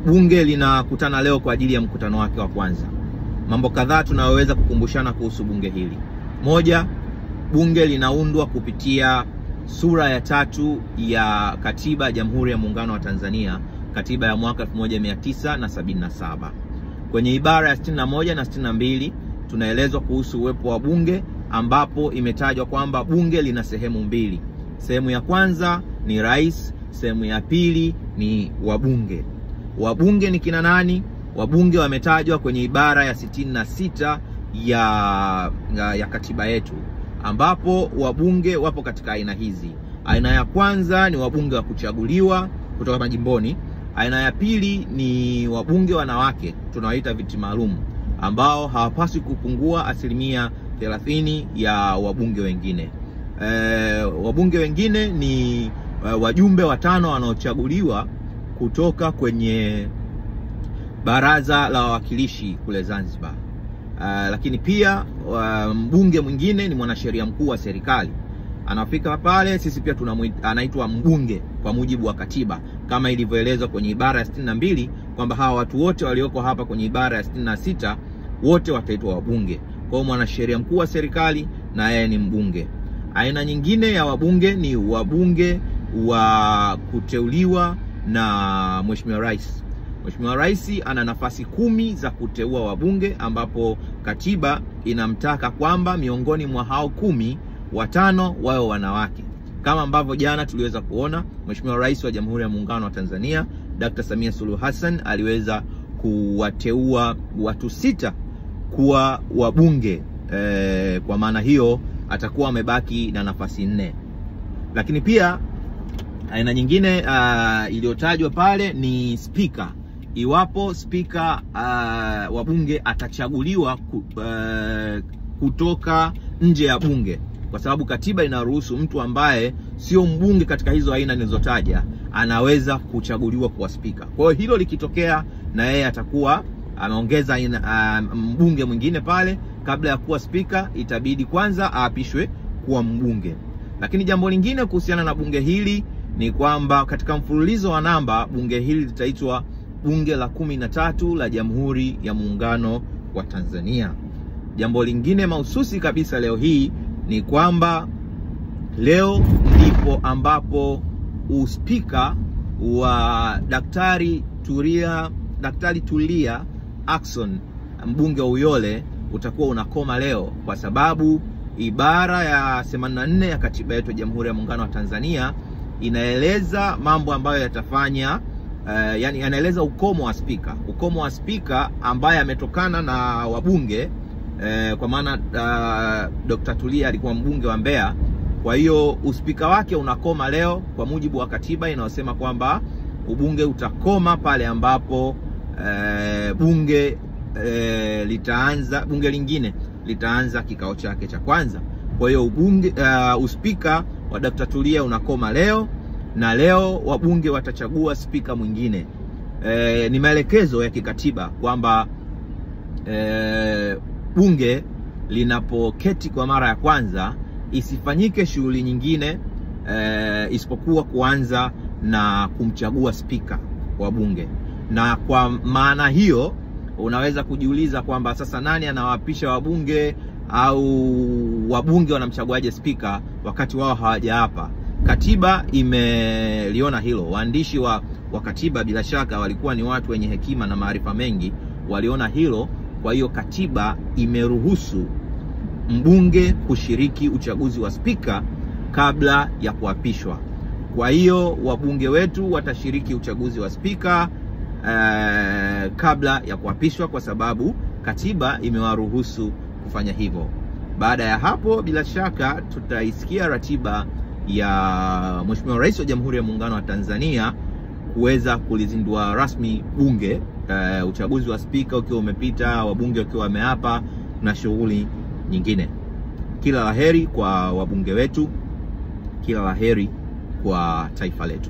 Bunge linakutana leo kwa ajili ya mkutano wake wa kwanza. Mambo kadhaa tunayoweza kukumbushana kuhusu bunge hili. Moja, bunge linaundwa kupitia sura ya 3 ya Katiba ya Jamhuri ya Muungano wa Tanzania, katiba ya mwaka 1977. Kwenye ibara ya 61 na 62 tunaelezwa kuhusu uwepo wa bunge, ambapo imetajwa kwamba bunge lina sehemu mbili. Sehemu ya kwanza ni rais, sehemu ya pili ni wabunge. Wabunge ni kina nani? Wabunge wametajwa kwenye ibara ya 66 ya katiba yetu, ambapo wabunge wapo katika aina hizi. Aina ya kwanza ni wabunge wa kuchaguliwa kutoka majimboni. Aina ya pili ni wabunge wanawake, tunawaita viti maalum, ambao hawapaswi kupungua 30% ya wabunge wengine. Wabunge wengine ni wajumbe 5 wanaochaguliwa kutoka kwenye baraza la wawakilishi kule Zanzibar. Lakini pia mbunge mwingine ni mwanasheria mkuu wa serikali. Anafika pale, sisi pia anaitwa mbunge kwa mujibu wa katiba, kama ilivyoelezwa kwenye ibara ya 62 kwamba hawa watu wote walioko hapa kwenye ibara ya 66 wote wataitwa wabunge. Kwa mwanasheria mkuu wa serikali na yeye ni mbunge. Aina nyingine ya wabunge ni wabunge wa kuteuliwa na Mheshimiwa Rais. Mheshimiwa Rais ana nafasi 10 za kuteua wabunge, ambapo katiba inamtaka kwamba miongoni mwa hao 10, 5 wao wanawake. Kama ambavyo jana tuliweza kuona Mheshimiwa Rais wa Jamhuri ya Muungano wa Tanzania Dr. Samia Suluhu Hassan aliweza kuwateua watu 6 kuwa wabunge. Kwa maana hiyo atakuwa amebaki na nafasi 4. Lakini pia aina nyingine iliyotajwa pale ni spika. Iwapo spika wa bunge atachaguliwa kutoka nje ya bunge, kwa sababu katiba inaruhusu mtu ambaye sio mbunge katika hizo aina nilizotaja anaweza kuchaguliwa kuwa spika. Kwa hiyo hilo likitokea, na yeye atakuwa ameongeza mbunge mwingine pale. Kabla ya kuwa spika itabidi kwanza aapishwe kuwa mbunge. Lakini jambo lingine kuhusiana na bunge hili ni kwamba katika mfululizo wa namba, bunge hili litaitwa bunge la 13 la Jamhuri ya Muungano wa Tanzania. Jambo lingine mahususi kabisa leo hii ni kwamba leo ndipo ambapo uspika wa Daktari Tulia Ackson, mbunge wa Uyole, utakuwa unakoma leo, kwa sababu ibara ya 84 ya katiba yetu ya Jamhuri ya Muungano wa Tanzania inaeleza mambo ambayo yatafanya yani anaeleza ukomo wa spika. Ukomo wa spika ambaye ametokana na wabunge, kwa maana Dr. Tulia alikuwa mbunge wa Mbeya. Kwa hiyo uspika wake unakoma leo kwa mujibu wa katiba inayosema kwamba ubunge utakoma pale ambapo bunge lingine litaanza kikao chake cha kwanza. Kwa hiyo uspika wa Dr. Tulia unakoma leo, na leo wabunge watachagua spika mwingine. Ni maelekezo ya kikatiba kwamba bunge linapoketi kwa mara ya kwanza isifanyike shughuli nyingine isipokuwa kuanza na kumchagua spika wa bunge. Na kwa maana hiyo unaweza kujiuliza kwamba sasa nani anawaapisha wabunge, au wabunge wanamchaguaje spika wakati wao hawajaapa? Katiba imeliona hilo. Waandishi wa katiba bila shaka walikuwa ni watu wenye hekima na maarifa mengi, waliona hilo. Kwa hiyo katiba imeruhusu mbunge kushiriki uchaguzi wa spika kabla ya kuapishwa. Kwa hiyo wabunge wetu watashiriki uchaguzi wa spika kabla ya kuapishwa, kwa sababu katiba imewaruhusu kufanya hivyo. Baada ya hapo, bila shaka tutaisikia ratiba ya Mheshimiwa Rais wa Jamhuri ya Muungano wa Tanzania kuweza kulizindua rasmi bunge, uchaguzi wa spika ukiwa umepita, wabunge wakiwa wameapa na shughuli nyingine. Kila laheri kwa wabunge wetu, kila laheri kwa taifa letu.